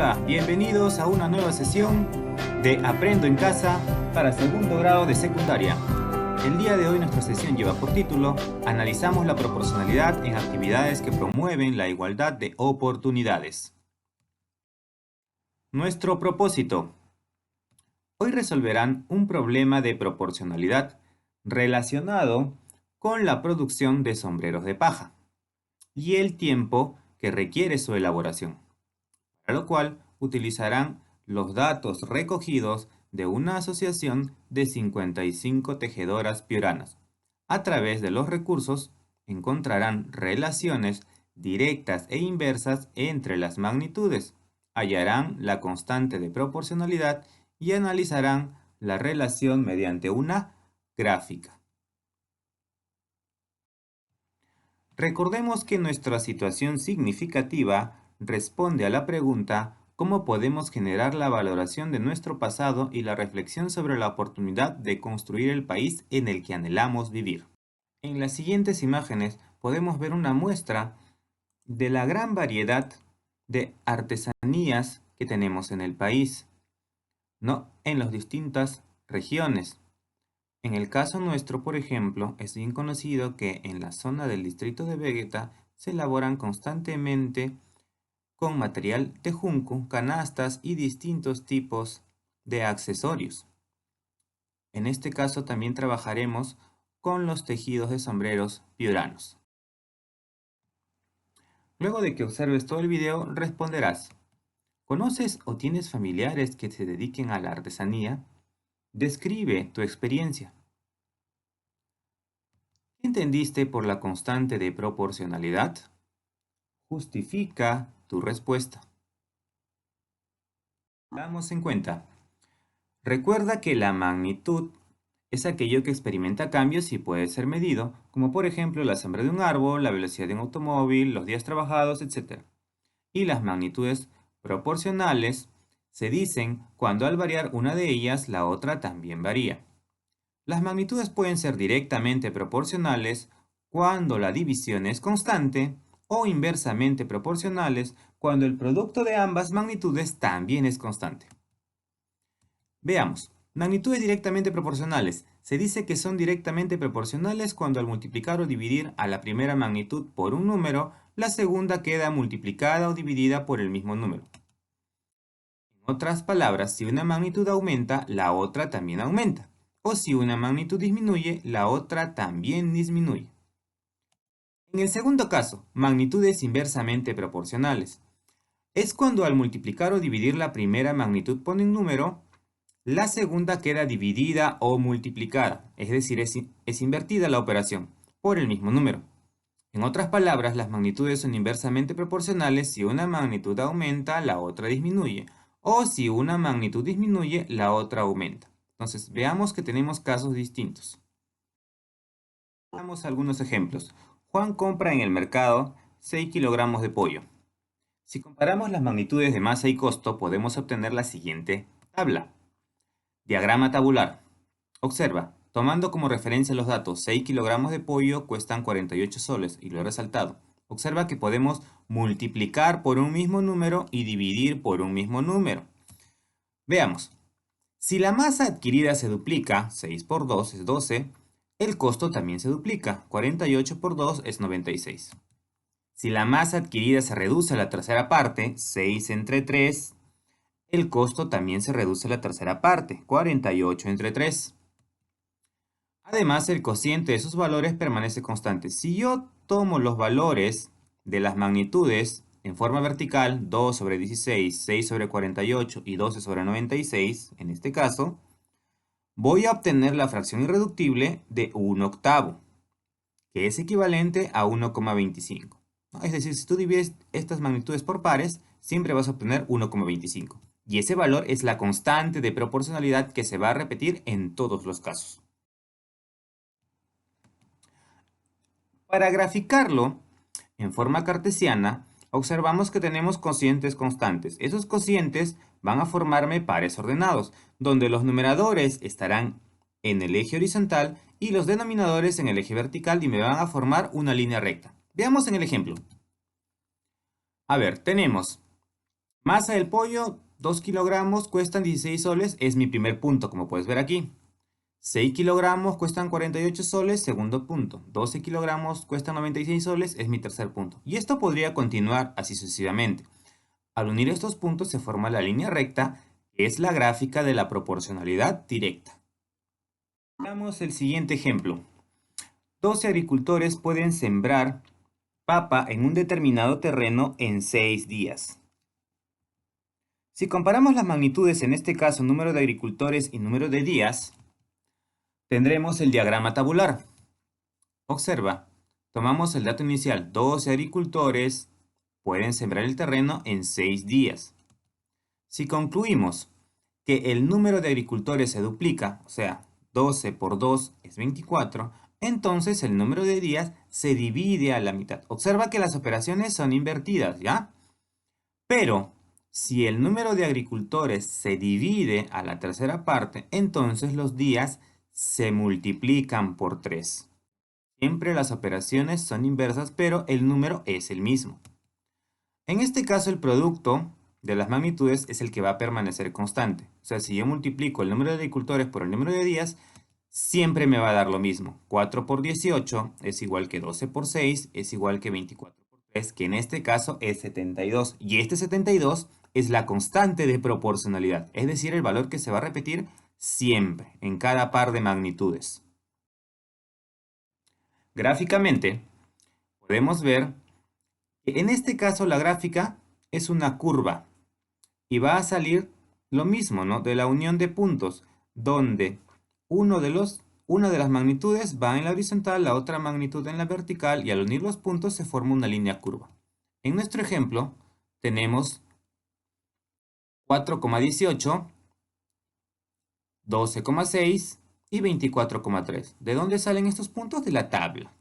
Hola, bienvenidos a una nueva sesión de Aprendo en Casa para segundo grado de secundaria. El día de hoy nuestra sesión lleva por título Analizamos la proporcionalidad en actividades que promueven la igualdad de oportunidades. Nuestro propósito. Hoy resolverán un problema de proporcionalidad relacionado con la producción de sombreros de paja y el tiempo que requiere su elaboración, para lo cual utilizarán los datos recogidos de una asociación de 55 tejedoras pioranas. A través de los recursos encontrarán relaciones directas e inversas entre las magnitudes, hallarán la constante de proporcionalidad y analizarán la relación mediante una gráfica. Recordemos que nuestra situación significativa responde a la pregunta ¿cómo podemos generar la valoración de nuestro pasado y la reflexión sobre la oportunidad de construir el país en el que anhelamos vivir? En las siguientes imágenes podemos ver una muestra de la gran variedad de artesanías que tenemos en el país, ¿no? En las distintas regiones. En el caso nuestro, por ejemplo, es bien conocido que en la zona del distrito de Vegeta se elaboran constantemente con material de junco, canastas y distintos tipos de accesorios. En este caso también trabajaremos con los tejidos de sombreros pioranos. Luego de que observes todo el video, responderás: ¿conoces o tienes familiares que se dediquen a la artesanía? Describe tu experiencia. ¿Qué entendiste por la constante de proporcionalidad? Justifica tu respuesta. Damos en cuenta. Recuerda que la magnitud es aquello que experimenta cambios y puede ser medido, como por ejemplo la sombra de un árbol, la velocidad de un automóvil, los días trabajados, etc. Y las magnitudes proporcionales se dicen cuando al variar una de ellas, la otra también varía. Las magnitudes pueden ser directamente proporcionales cuando la división es constante o inversamente proporcionales cuando el producto de ambas magnitudes también es constante. Veamos. Magnitudes directamente proporcionales. Se dice que son directamente proporcionales cuando al multiplicar o dividir a la primera magnitud por un número, la segunda queda multiplicada o dividida por el mismo número. En otras palabras, si una magnitud aumenta, la otra también aumenta. O si una magnitud disminuye, la otra también disminuye. En el segundo caso, magnitudes inversamente proporcionales. Es cuando al multiplicar o dividir la primera magnitud por un número, la segunda queda dividida o multiplicada, es decir, es invertida la operación, por el mismo número. En otras palabras, las magnitudes son inversamente proporcionales si una magnitud aumenta, la otra disminuye, o si una magnitud disminuye, la otra aumenta. Entonces, veamos que tenemos casos distintos. Veamos algunos ejemplos. Juan compra en el mercado 6 kilogramos de pollo. Si comparamos las magnitudes de masa y costo, podemos obtener la siguiente tabla. Diagrama tabular. Observa, tomando como referencia los datos 6 kilogramos de pollo cuestan 48 soles y lo he resaltado. Observa que podemos multiplicar por un mismo número y dividir por un mismo número. Veamos. Si la masa adquirida se duplica, 6 por 2 es 12, el costo también se duplica, 48 por 2 es 96. Si la masa adquirida se reduce a la tercera parte, 6 entre 3, el costo también se reduce a la tercera parte, 48 entre 3. Además, el cociente de esos valores permanece constante. Si yo tomo los valores de las magnitudes en forma vertical, 2 sobre 16, 6 sobre 48 y 12 sobre 96, en este caso, voy a obtener la fracción irreductible de 1/8, que es equivalente a 1,25. Es decir, si tú divides estas magnitudes por pares, siempre vas a obtener 1,25. Y ese valor es la constante de proporcionalidad que se va a repetir en todos los casos. Para graficarlo en forma cartesiana, observamos que tenemos cocientes constantes. Esos cocientes van a formarme pares ordenados, donde los numeradores estarán en el eje horizontal y los denominadores en el eje vertical y me van a formar una línea recta. Veamos en el ejemplo. A ver, tenemos Masa del pollo, 2 kilogramos, cuestan 16 soles, es mi primer punto, como puedes ver aquí. 6 kilogramos cuestan 48 soles, segundo punto. 12 kilogramos cuestan 96 soles, es mi tercer punto. Y esto podría continuar así sucesivamente. Al unir estos puntos se forma la línea recta, que es la gráfica de la proporcionalidad directa. Veamos el siguiente ejemplo. 12 agricultores pueden sembrar papa en un determinado terreno en 6 días. Si comparamos las magnitudes, en este caso número de agricultores y número de días, tendremos el diagrama tabular. Observa, tomamos el dato inicial, 12 agricultores pueden sembrar el terreno en 6 días. Si concluimos que el número de agricultores se duplica, o sea, 12 por 2 es 24, entonces el número de días se divide a la mitad. Observa que las operaciones son invertidas, ¿ya? Pero si el número de agricultores se divide a la tercera parte, entonces los días se multiplican por 3. Siempre las operaciones son inversas, pero el número es el mismo. En este caso, el producto de las magnitudes es el que va a permanecer constante. O sea, si yo multiplico el número de agricultores por el número de días, siempre me va a dar lo mismo. 4 por 18 es igual que 12 por 6 es igual que 24 por 3, que en este caso es 72. Y este 72 es la constante de proporcionalidad, es decir, el valor que se va a repetir siempre en cada par de magnitudes. Gráficamente, podemos ver que en este caso la gráfica es una curva y va a salir lo mismo, ¿no? De la unión de puntos, donde una de las magnitudes va en la horizontal, la otra magnitud en la vertical, y al unir los puntos se forma una línea curva. En nuestro ejemplo, tenemos 4,18, 12,6 y 24,3. ¿De dónde salen estos puntos? De la tabla.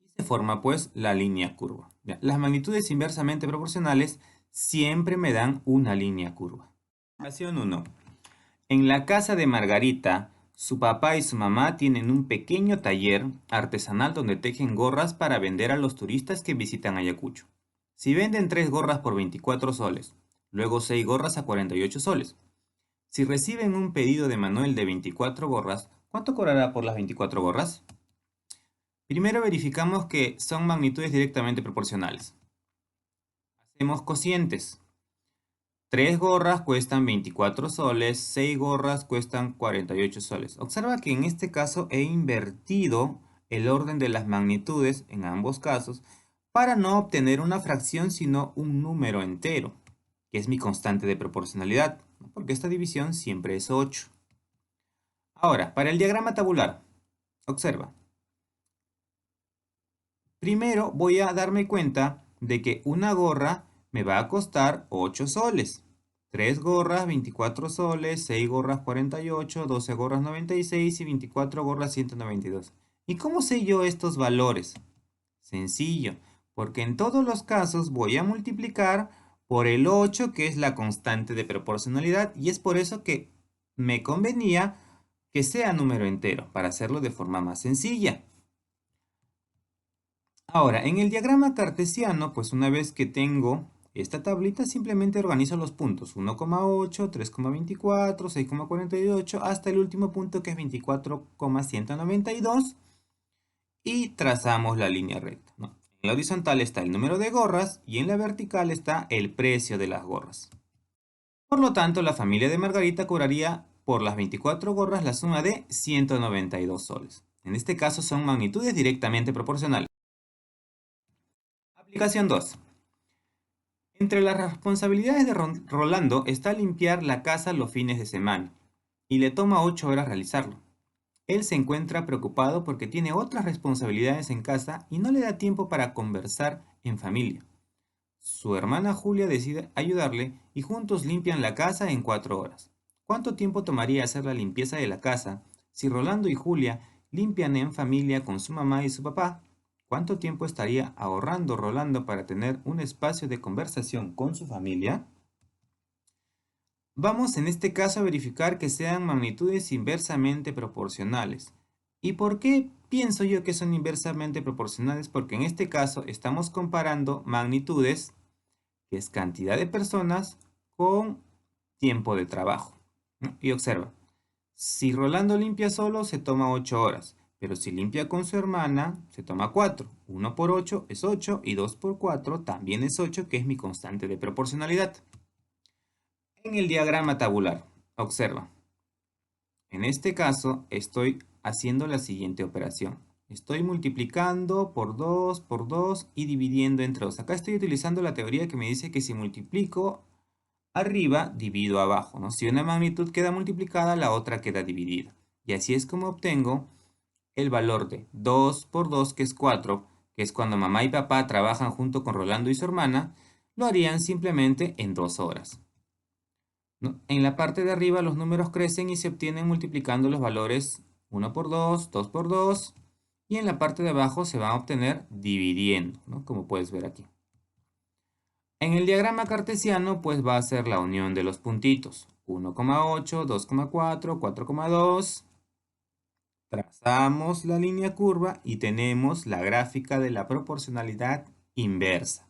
Y se forma pues la línea curva. ¿Ya? Las magnitudes inversamente proporcionales siempre me dan una línea curva. Ecuación 1. En la casa de Margarita, su papá y su mamá tienen un pequeño taller artesanal donde tejen gorras para vender a los turistas que visitan Ayacucho. Si venden 3 gorras por 24 soles, luego 6 gorras a 48 soles. Si reciben un pedido de Manuel de 24 gorras, ¿cuánto cobrará por las 24 gorras? Primero verificamos que son magnitudes directamente proporcionales. Hacemos cocientes. 3 gorras cuestan 24 soles, 6 gorras cuestan 48 soles. Observa que en este caso he invertido el orden de las magnitudes en ambos casos para no obtener una fracción sino un número entero, que es mi constante de proporcionalidad, ¿no? Porque esta división siempre es 8. Ahora, para el diagrama tabular, observa. Primero voy a darme cuenta de que una gorra me va a costar 8 soles. 3 gorras, 24 soles, 6 gorras, 48, 12 gorras, 96 y 24 gorras, 192. ¿Y cómo sé yo estos valores? Sencillo, porque en todos los casos voy a multiplicar por el 8, que es la constante de proporcionalidad, y es por eso que me convenía que sea número entero, para hacerlo de forma más sencilla. Ahora, en el diagrama cartesiano, pues una vez que tengo esta tablita, simplemente organizo los puntos. 1,8, 3,24, 6,48, hasta el último punto que es 24,192. Y trazamos la línea recta, ¿no? En la horizontal está el número de gorras y en la vertical está el precio de las gorras. Por lo tanto, la familia de Margarita cobraría por las 24 gorras la suma de 192 soles. En este caso son magnitudes directamente proporcionales. Aplicación 2. Entre las responsabilidades de Rolando está limpiar la casa los fines de semana, y le toma 8 horas realizarlo. Él se encuentra preocupado porque tiene otras responsabilidades en casa y no le da tiempo para conversar en familia. Su hermana Julia decide ayudarle y juntos limpian la casa en 4 horas. ¿Cuánto tiempo tomaría hacer la limpieza de la casa si Rolando y Julia limpian en familia con su mamá y su papá? ¿Cuánto tiempo estaría ahorrando Rolando para tener un espacio de conversación con su familia? Vamos en este caso a verificar que sean magnitudes inversamente proporcionales. ¿Y por qué pienso yo que son inversamente proporcionales? Porque en este caso estamos comparando magnitudes que es cantidad de personas con tiempo de trabajo, ¿no? Y observa, si Rolando limpia solo, se toma 8 horas, pero si limpia con su hermana, se toma 4. 1 por 8 es 8 y 2 por 4 también es 8, que es mi constante de proporcionalidad. En el diagrama tabular, observa, en este caso estoy haciendo la siguiente operación. Estoy multiplicando por 2 y dividiendo entre 2. Acá estoy utilizando la teoría que me dice que si multiplico arriba, divido abajo, ¿no? Si una magnitud queda multiplicada, la otra queda dividida. Y así es como obtengo el valor de 2 por 2, que es 4, que es cuando mamá y papá trabajan junto con Rolando y su hermana, lo harían simplemente en 2 horas, ¿no? En la parte de arriba los números crecen y se obtienen multiplicando los valores 1 por 2, 2 por 2, y en la parte de abajo se van a obtener dividiendo, ¿no? Como puedes ver aquí. En el diagrama cartesiano, pues va a ser la unión de los puntitos. 1,8, 2,4, 4,2. Trazamos la línea curva y tenemos la gráfica de la proporcionalidad inversa.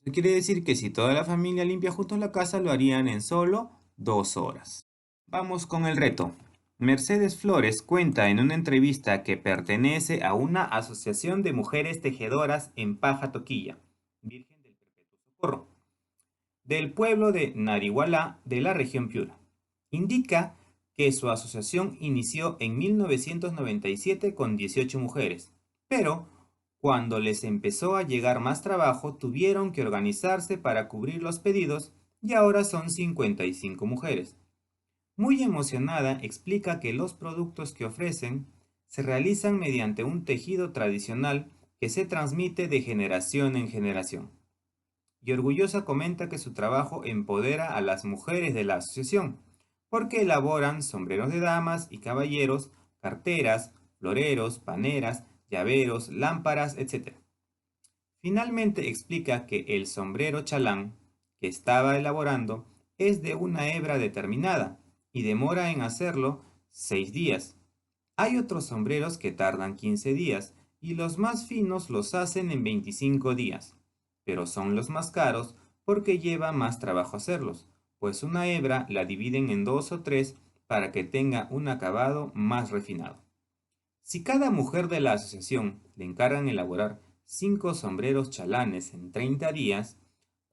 Eso quiere decir que si toda la familia limpia juntos la casa, lo harían en solo 2 horas. Vamos con el reto. Mercedes Flores cuenta en una entrevista que pertenece a una asociación de mujeres tejedoras en Paja Toquilla, Virgen del Perpetuo Socorro, del pueblo de Narihualá, de la región Piura. Indica que su asociación inició en 1997 con 18 mujeres, pero cuando les empezó a llegar más trabajo tuvieron que organizarse para cubrir los pedidos y ahora son 55 mujeres. Muy emocionada, explica que los productos que ofrecen se realizan mediante un tejido tradicional que se transmite de generación en generación. Y orgullosa comenta que su trabajo empodera a las mujeres de la asociación, porque elaboran sombreros de damas y caballeros, carteras, floreros, paneras, llaveros, lámparas, etc. Finalmente explica que el sombrero chalán que estaba elaborando es de una hebra determinada y demora en hacerlo 6 días. Hay otros sombreros que tardan 15 días y los más finos los hacen en 25 días, pero son los más caros porque lleva más trabajo hacerlos, pues una hebra la dividen en 2 o 3 para que tenga un acabado más refinado. Si cada mujer de la asociación le encargan elaborar 5 sombreros chalanes en 30 días,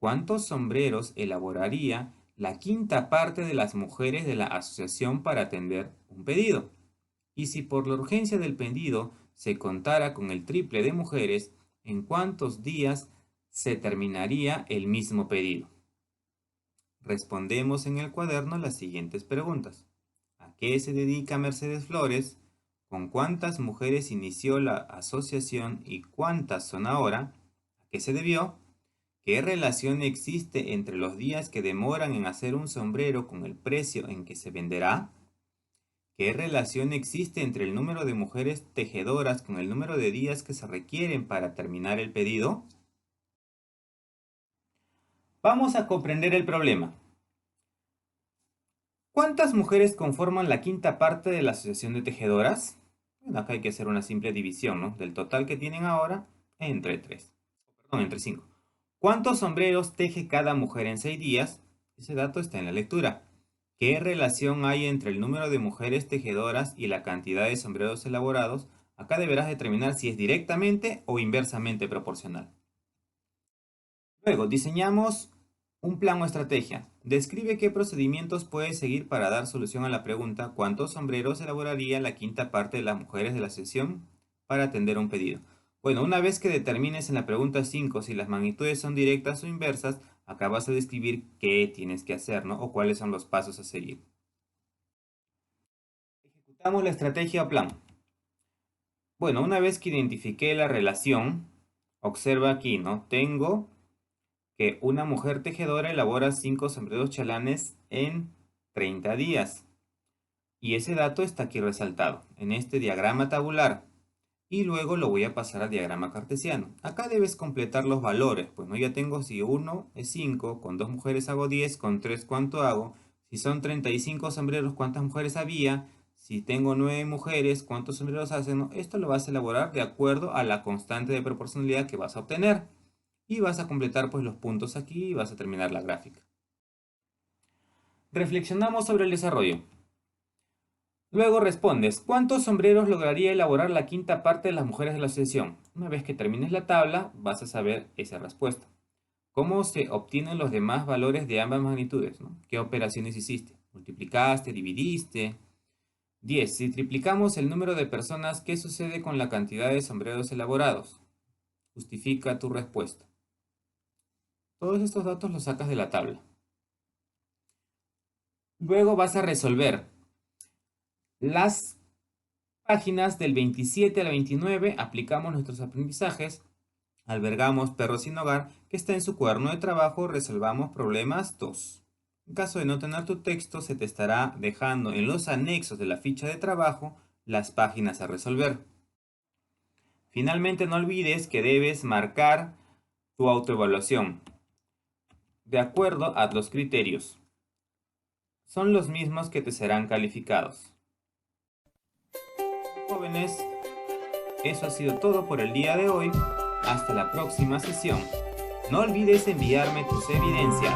¿cuántos sombreros elaboraría la quinta parte de las mujeres de la asociación para atender un pedido? Y si por la urgencia del pedido se contara con el triple de mujeres, ¿en cuántos días se terminaría el mismo pedido? Respondemos en el cuaderno las siguientes preguntas. ¿A qué se dedica Mercedes Flores? ¿Con cuántas mujeres inició la asociación y cuántas son ahora? ¿A qué se debió? ¿Qué relación existe entre los días que demoran en hacer un sombrero con el precio en que se venderá? ¿Qué relación existe entre el número de mujeres tejedoras con el número de días que se requieren para terminar el pedido? Vamos a comprender el problema. ¿Cuántas mujeres conforman la quinta parte de la asociación de tejedoras? Bueno, acá hay que hacer una simple división, ¿no? Del total que tienen ahora entre 3. Perdón, entre 5. ¿Cuántos sombreros teje cada mujer en 6 días? Ese dato está en la lectura. ¿Qué relación hay entre el número de mujeres tejedoras y la cantidad de sombreros elaborados? Acá deberás determinar si es directamente o inversamente proporcional. Luego, diseñamos un plan o estrategia. Describe qué procedimientos puedes seguir para dar solución a la pregunta ¿cuántos sombreros elaboraría la quinta parte de las mujeres de la sesión para atender un pedido? Bueno, una vez que determines en la pregunta 5 si las magnitudes son directas o inversas, acá vas a describir qué tienes que hacer, ¿no? O cuáles son los pasos a seguir. Ejecutamos la estrategia o plan. Bueno, una vez que identifiqué la relación, observa aquí, ¿no? Tengo que una mujer tejedora elabora 5 sombreros chalanes en 30 días. Y ese dato está aquí resaltado, en este diagrama tabular. Y luego lo voy a pasar al diagrama cartesiano. Acá debes completar los valores, pues no, ya tengo si 1 es 5, con 2 mujeres hago 10, con 3 ¿cuánto hago? Si son 35 sombreros, ¿cuántas mujeres había? Si tengo 9 mujeres, ¿cuántos sombreros hacen? No, esto lo vas a elaborar de acuerdo a la constante de proporcionalidad que vas a obtener. y vas a completar pues los puntos aquí y vas a terminar la gráfica. Reflexionamos sobre el desarrollo. Luego respondes, ¿cuántos sombreros lograría elaborar la quinta parte de las mujeres de la asociación? Una vez que termines la tabla, vas a saber esa respuesta. ¿Cómo se obtienen los demás valores de ambas magnitudes, ¿no? ¿Qué operaciones hiciste? ¿Multiplicaste? ¿Dividiste? 10. Si triplicamos el número de personas, ¿qué sucede con la cantidad de sombreros elaborados? Justifica tu respuesta. Todos estos datos los sacas de la tabla. Luego vas a resolver las páginas del 27 al 29, aplicamos nuestros aprendizajes, albergamos perros sin hogar, que está en su cuaderno de trabajo, resolvamos problemas 2. En caso de no tener tu texto, se te estará dejando en los anexos de la ficha de trabajo las páginas a resolver. Finalmente, no olvides que debes marcar tu autoevaluación de acuerdo a los criterios. Son los mismos que te serán calificados. Jóvenes, eso ha sido todo por el día de hoy. Hasta la próxima sesión. No olvides enviarme tus evidencias.